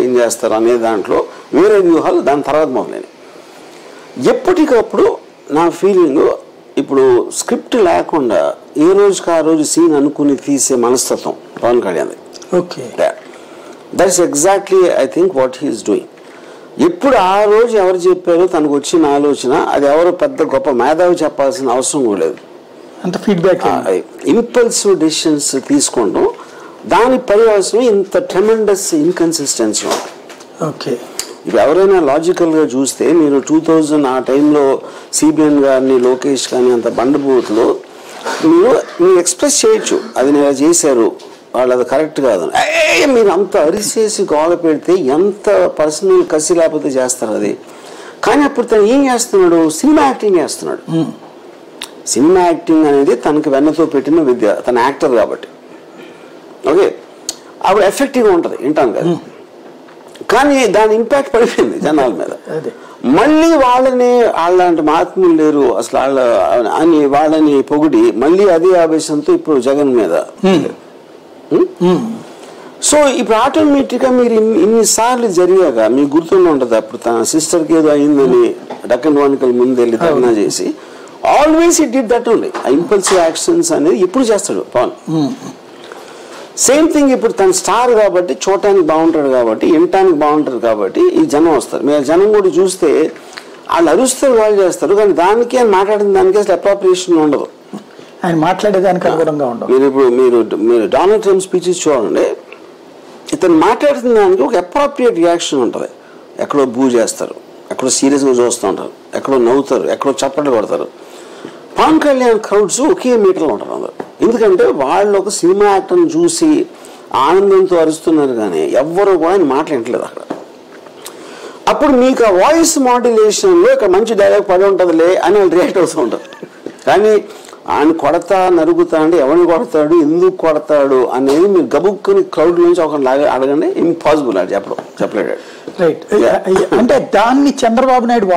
ఏం చేస్తారు అనే దాంట్లో వేరే వ్యూహాలు దాని తర్వాత మొదలైనవి. ఎప్పటికప్పుడు నా ఫీలింగ్ ఇప్పుడు స్క్రిప్ట్ లేకుండా ఏ రోజుకి ఆ రోజు సీన్ అనుకుని తీసే మనస్తత్వం Pawan Kalyan. Okay, that's exactly I think what he's doing. ఎప్పుడు ఆ రోజు ఎవరు చెప్పారో తనకు వచ్చిన ఆలోచన అది ఎవరో పెద్ద గొప్ప మేధావి చెప్పాల్సిన అవసరం కూడా లేదు. అంత ఫీడ్బ్యాక్ ఇంపల్సివ్ డెసిషన్స్ తీసుకోవడం దాని పర్యవసరం ఇంత ట్రెమెండస్ ఇన్కన్సిస్టెన్సీ ఉంది. ఓకే, ఇప్పుడు ఎవరైనా లాజికల్గా చూస్తే మీరు 2000 ఆ టైంలో సిబిఎన్ గారిని లోకేష్ కానీ అంత బండబూతులు మీరు ఎక్స్ప్రెస్ చేయొచ్చు, అది నేను చేశారు వాళ్ళు అది కరెక్ట్ కాదు. మీరు అంత అరిసేసి గోల పెడితే ఎంత పర్సనల్ కసి లేకపోతే చేస్తారు అది. కానీ అప్పుడు తను ఏం చేస్తున్నాడు, సినిమా యాక్టింగ్ చేస్తున్నాడు. సినిమా యాక్టింగ్ అనేది తనకి వెన్నతో పెట్టిన విద్య, తన యాక్టర్ కాబట్టి ఓకే అప్పుడు ఎఫెక్టివ్గా ఉంటుంది వింటాను కదా. కానీ దాని ఇంపాక్ట్ పడిపోయింది జనాల మీద. మళ్ళీ వాళ్ళని వాళ్ళంటి మహాత్ములు లేరు అసలు వాళ్ళ అని వాళ్ళని పొగిడి మళ్ళీ అదే ఆవేశంతో ఇప్పుడు జగన్ మీద. సో ఇప్పుడు ఆటోమేటిక్గా మీరు ఇన్నిసార్లు జరిగాక మీకు గుర్తుండి ఉంటుంది. అప్పుడు తన సిస్టర్కి ఏదో అయిందని డక్కన్ వానికల్ ముందు వెళ్ళి ధర్నా చేసి always it did that only. Impulsive actions అనేది ఎప్పుడు చేస్తాడు పవన్. సేమ్ థింగ్ ఇప్పుడు తన స్టార్ కాబట్టి చూడటానికి బాగుంటాడు కాబట్టి వినటానికి బాగుంటారు కాబట్టి ఈ జనం వస్తారు. మీరు జనం కూడా చూస్తే వాళ్ళు అరుస్తారు వాళ్ళు చేస్తారు కానీ దానికి ఆయన మాట్లాడిన దానికి అసలు అప్రాప్రియేషన్ ఉండదు. ఆయన మాట్లాడేదానికి అనుగుణంగా ఉండదు. మీరు ఇప్పుడు మీరు డొనాల్డ్ ట్రంప్ స్పీచెస్ చూడండి, ఇతను మాట్లాడుతున్న దానికి ఒక అప్రాప్రియేట్ రియాక్షన్ ఉంటుంది. ఎక్కడో బూ చేస్తారు, ఎక్కడో సీరియస్గా చూస్తూ ఉంటారు, ఎక్కడో నవ్వుతారు, ఎక్కడో చప్పట్లు కొడతారు. పవన్ కళ్యాణ్ క్రౌడ్స్ ఒకే మీటర్లో ఉంటారు అందరు. ఎందుకంటే వాళ్ళు ఒక సినిమా యాక్టర్ని చూసి ఆనందంతో అరుస్తున్నారు కానీ ఎవ్వరూ కూడా ఆయన మాట్లాడట్లేదు అక్కడ. అప్పుడు మీకు ఆ వాయిస్ మాడ్యులేషన్లో ఇక్కడ మంచి డైలాగ్ పడి ఉంటుందిలే అని వాళ్ళు రియాక్ట్ అవుతూ ఉంటారు. కానీ ఆయన కొడతా నరుగుతా అంటే ఎవరిని కొడతాడు ఎందుకు కొడతాడు అనేది మీరు గబుక్కుని క్రౌడ్ నుంచి ఒక అడగండి, ఇంపాసిబుల్ అది చెప్పలేడు. రైట్, అంటే దాన్ని చంద్రబాబు నాయుడు